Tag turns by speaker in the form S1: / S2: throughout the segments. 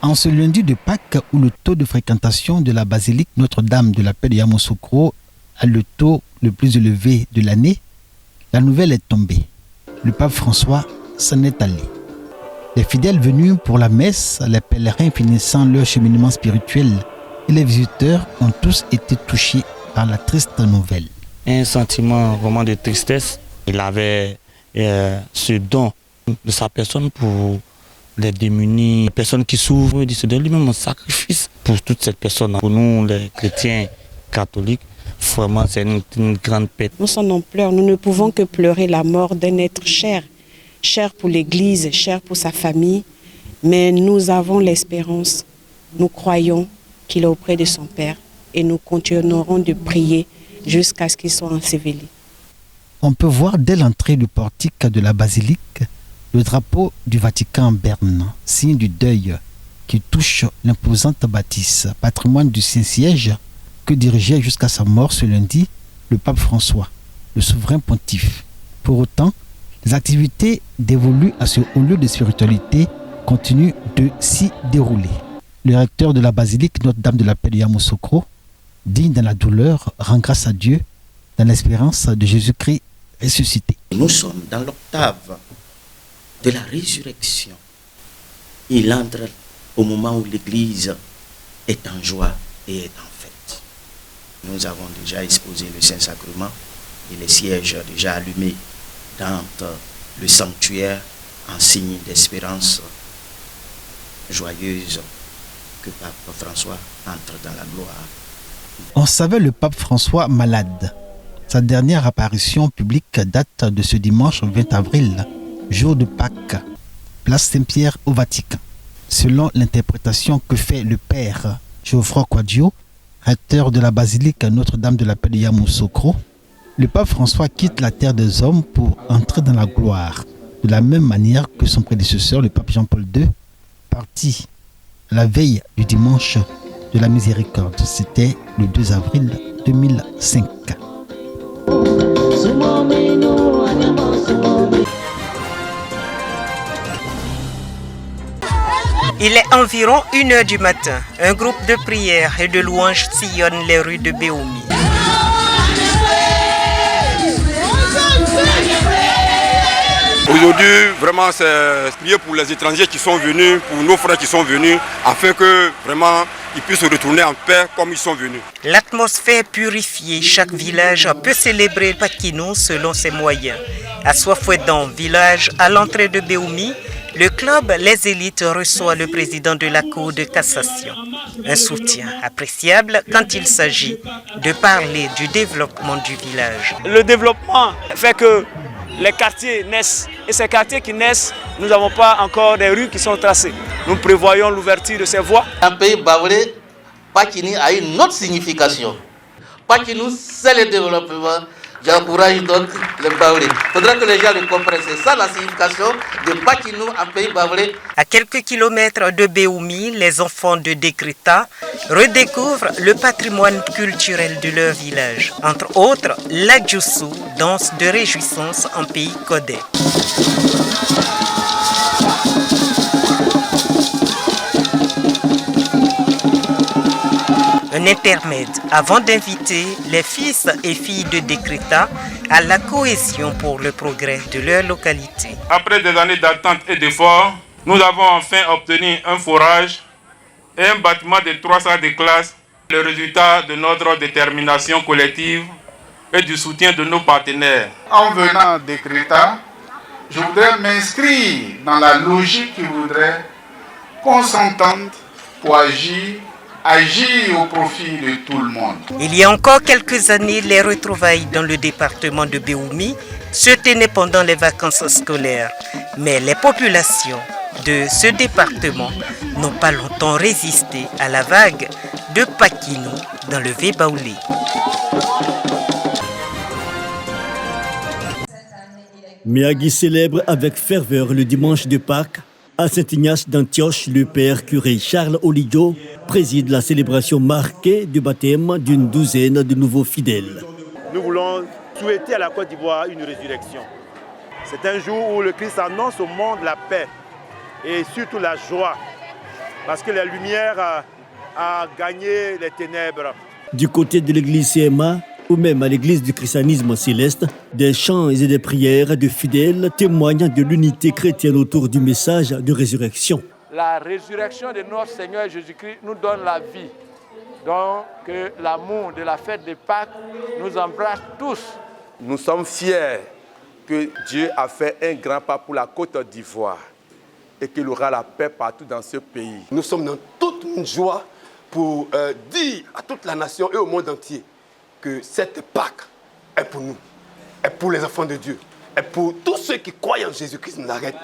S1: En ce lundi de Pâques, où le taux de fréquentation de la basilique Notre-Dame de la Paix de Yamoussoukro a le taux le plus élevé de l'année, la nouvelle est tombée. Le pape François s'en est allé. Les fidèles venus pour la messe, les pèlerins finissant leur cheminement spirituel et les visiteurs ont tous été touchés par la triste nouvelle.
S2: Un sentiment vraiment de tristesse. Il avait ce don de sa personne pour les démunis, les personnes qui souffrent. Il se donne lui-même un sacrifice pour toutes ces personnes. Pour nous, les chrétiens catholiques, vraiment, c'est une grande perte.
S3: Nous sommes en pleurs. Nous ne pouvons que pleurer la mort d'un être cher. Cher pour l'Église, cher pour sa famille. Mais nous avons l'espérance. Nous croyons qu'il est auprès de son Père. Et nous continuerons de prier jusqu'à ce qu'il soit enseveli.
S1: On peut voir dès l'entrée du portique de la basilique le drapeau du Vatican en berne, signe du deuil qui touche l'imposante bâtisse, patrimoine du Saint-Siège que dirigeait jusqu'à sa mort ce lundi le pape François, le souverain pontife. Pour autant, les activités dévolues à ce haut lieu de spiritualité continuent de s'y dérouler. Le recteur de la basilique Notre-Dame de la Paix de Yamoussoukro, digne dans la douleur, rend grâce à Dieu dans l'espérance de Jésus-Christ ressuscité.
S4: Nous sommes dans l'octave de la résurrection. Il entre au moment où l'Église est en joie et est en fête. Nous avons déjà exposé le Saint-Sacrement et les sièges déjà allumés dans le sanctuaire en signe d'espérance joyeuse que Pape François entre dans la gloire.
S1: On savait le pape François malade. Sa dernière apparition publique date de ce dimanche 20 avril, jour de Pâques, place Saint-Pierre au Vatican. Selon l'interprétation que fait le père Geoffroy Quadio, recteur de la basilique Notre-Dame de la Paix de Yamoussoukro, le pape François quitte la terre des hommes pour entrer dans la gloire, de la même manière que son prédécesseur, le pape Jean-Paul II, parti la veille du dimanche de la miséricorde. C'était le 2 avril 2005.
S5: Il est environ 1h du matin. Un groupe de prières et de louanges sillonne les rues de Béoumi.
S6: Aujourd'hui, vraiment, c'est prier pour les étrangers qui sont venus, pour nos frères qui sont venus, afin que vraiment ils puissent retourner en paix comme ils sont venus.
S5: L'atmosphère purifiée, chaque village peut célébrer Pakino selon ses moyens. À Soifouedan, village à l'entrée de Béoumi, le club Les Élites reçoit le président de la Cour de cassation. Un soutien appréciable quand il s'agit de parler du développement du village.
S7: Le développement fait que les quartiers naissent. Et ces quartiers qui naissent, nous n'avons pas encore des rues qui sont tracées. Nous prévoyons l'ouverture de ces voies.
S8: Un pays baoulé, Pakini a une autre signification. Pakini, c'est le développement. J'encourage donc les Baoulés. Il faudra que les gens le comprennent. C'est ça la signification de Pakinou, un pays baoulé.
S5: À quelques kilomètres de Béoumi, les enfants de Dékrita redécouvrent le patrimoine culturel de leur village. Entre autres, la Djoussou, danse de réjouissance en pays codé. Un intermède avant d'inviter les fils et filles de Dékrita à la cohésion pour le progrès de leur localité.
S9: Après des années d'attente et d'efforts, nous avons enfin obtenu un forage et un bâtiment de 3 salles de classe, le résultat de notre détermination collective et du soutien de nos partenaires.
S10: En venant à Dékrita, je voudrais m'inscrire dans la logique qui voudrait qu'on s'entende pour agir au profit de tout le monde.
S5: Il y a encore quelques années, les retrouvailles dans le département de Béoumi se tenaient pendant les vacances scolaires. Mais les populations de ce département n'ont pas longtemps résisté à la vague de Pakino dans le Vébaoulé.
S11: Miagui célèbre avec ferveur le dimanche de Pâques. À Saint-Ignace d'Antioche, le père curé Charles Olidio préside la célébration marquée du baptême d'une douzaine de nouveaux fidèles.
S12: Nous voulons souhaiter à la Côte d'Ivoire une résurrection. C'est un jour où le Christ annonce au monde la paix et surtout la joie. parce que la lumière a gagné les ténèbres.
S11: Du côté de l'église CMA, ou même à l'église du christianisme céleste, des chants et des prières de fidèles témoignent de l'unité chrétienne autour du message de résurrection.
S13: La résurrection de notre Seigneur Jésus-Christ nous donne la vie. Donc, que l'amour de la fête de Pâques nous embrasse tous.
S12: Nous sommes fiers que Dieu a fait un grand pas pour la Côte d'Ivoire et qu'il aura la paix partout dans ce pays.
S14: Nous sommes dans toute une joie pour dire à toute la nation et au monde entier que cette Pâques est pour nous, est pour les enfants de Dieu, est pour tous ceux qui croient en Jésus-Christ de Nazareth,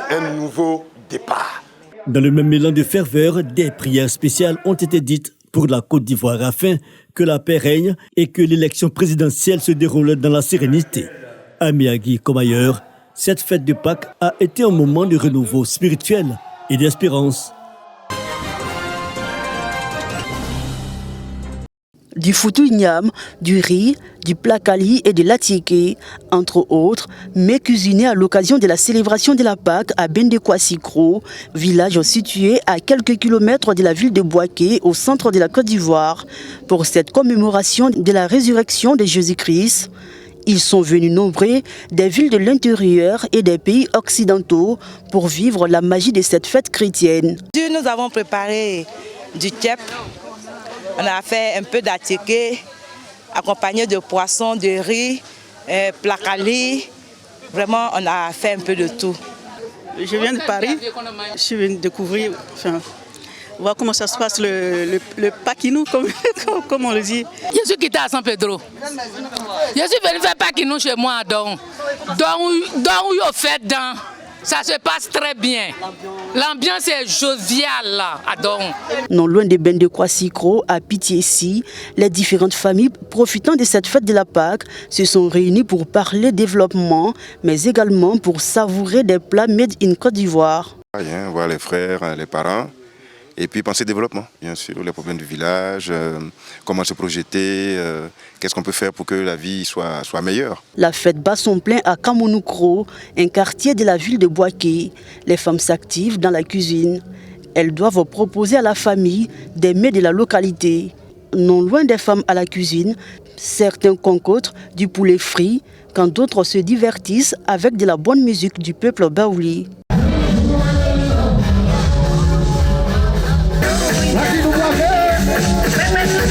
S14: un nouveau départ.
S11: Dans le même élan de ferveur, des prières spéciales ont été dites pour la Côte d'Ivoire afin que la paix règne et que l'élection présidentielle se déroule dans la sérénité. À Miyagi comme ailleurs, cette fête de Pâques a été un moment de renouveau spirituel et d'espérance.
S15: Du foutou igname, du riz, du plakali et de l'attiqué, entre autres, mais cuisinés à l'occasion de la célébration de la Pâques à Bendekwa-Sikro, village situé à quelques kilomètres de la ville de Bouaké, au centre de la Côte d'Ivoire. Pour cette commémoration de la résurrection de Jésus-Christ, ils sont venus nombreux des villes de l'intérieur et des pays occidentaux pour vivre la magie de cette fête chrétienne.
S16: Nous avons préparé du tchèp. On a fait un peu d'attiqué, accompagné de poissons, de riz, plakali. Vraiment, on a fait un peu de tout.
S17: Je viens de Paris. Je suis venue découvrir, voir comment ça se passe, le paquinou, comme on le dit.
S18: Je suis quitté à San Pedro. Je suis venu faire paquinou chez moi à Don. Où il fait dans. Ça se passe très bien. L'ambiance est joviale là, à Don.
S15: Non loin de Bendekwa-Sikro, à Pitié-Si, les différentes familles profitant de cette fête de la Pâques se sont réunies pour parler développement, mais également pour savourer des plats made in Côte d'Ivoire.
S19: Voir les frères, les parents, et puis penser développement, bien sûr, les problèmes du village, comment se projeter, qu'est-ce qu'on peut faire pour que la vie soit meilleure.
S15: La fête bat son plein à Kamounokro, un quartier de la ville de Bouaké. Les femmes s'activent dans la cuisine. Elles doivent proposer à la famille des mets de la localité. Non loin des femmes à la cuisine, certains concoctent du poulet frit, quand d'autres se divertissent avec de la bonne musique du peuple baouli.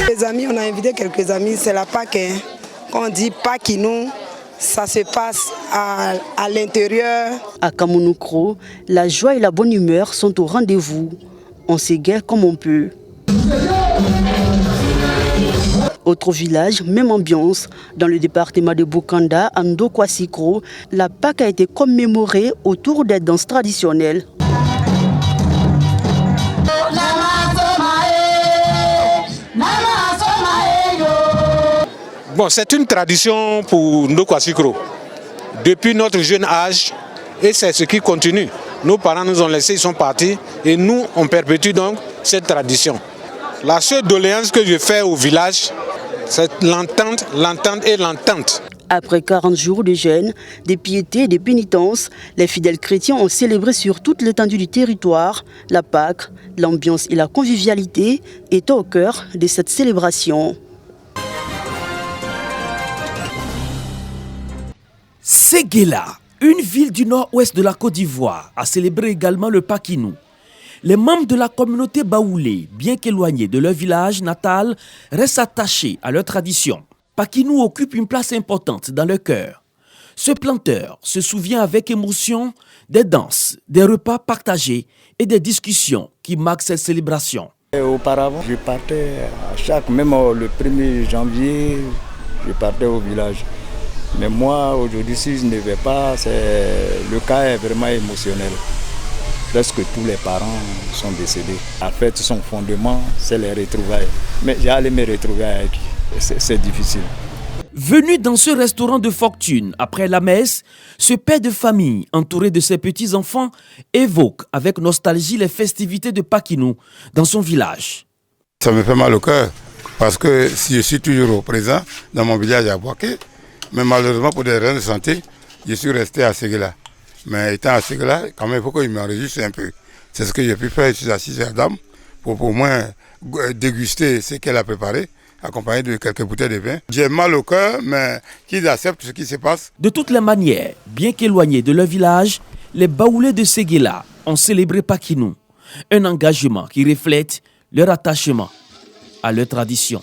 S20: Les amis, on a invité quelques amis, c'est la Pâques. Quand on dit Paquinou, ça se passe à l'intérieur.
S15: À Kamounokro, la joie et la bonne humeur sont au rendez-vous. On s'égare comme on peut. Autre village, même ambiance. Dans le département de Bokanda, à Ndokwa-Sikro, la Pâques a été commémorée autour des danses traditionnelles.
S21: Bon, c'est une tradition pour Ndokwa-Sikro. Depuis notre jeune âge, et c'est ce qui continue. Nos parents nous ont laissés, ils sont partis, et nous, on perpétue donc cette tradition. La seule doléance que je fais au village, c'est l'entente et l'entente.
S15: Après 40 jours de jeûne, de piété et de pénitence, les fidèles chrétiens ont célébré sur toute l'étendue du territoire la Pâques. L'ambiance et la convivialité étaient au cœur de cette célébration.
S22: Séguéla, une ville du nord-ouest de la Côte d'Ivoire, a célébré également le Paquinou. Les membres de la communauté baoulé, bien qu'éloignés de leur village natal, restent attachés à leur tradition. Paquinou occupe une place importante dans leur cœur. Ce planteur se souvient avec émotion des danses, des repas partagés et des discussions qui marquent cette célébration.
S23: Auparavant, je partais même le 1er janvier, je partais au village. Mais moi, aujourd'hui, si je ne vais pas, le cas est vraiment émotionnel. Presque tous les parents sont décédés. En fait, son fondement, c'est les retrouvailles. Mais j'allais me retrouver avec eux. C'est difficile.
S22: Venu dans ce restaurant de fortune après la messe, ce père de famille, entouré de ses petits-enfants, évoque avec nostalgie les festivités de Paquinou dans son village.
S24: Ça me fait mal au cœur, parce que si je suis toujours présent dans mon village à Bouaké, mais malheureusement pour des raisons de santé, je suis resté à Séguéla. Mais étant à Séguéla, quand même, il faut qu'il m'enregistre un peu. C'est ce que j'ai pu faire, je suis assis à Dame. pour au moins déguster ce qu'elle a préparé, accompagné de quelques bouteilles de vin. J'ai mal au cœur, mais qu'ils acceptent ce qui se passe.
S22: De toutes les manières, bien qu'éloignés de leur village, les Baoulés de Séguéla ont célébré Pakinou, un engagement qui reflète leur attachement à leur tradition.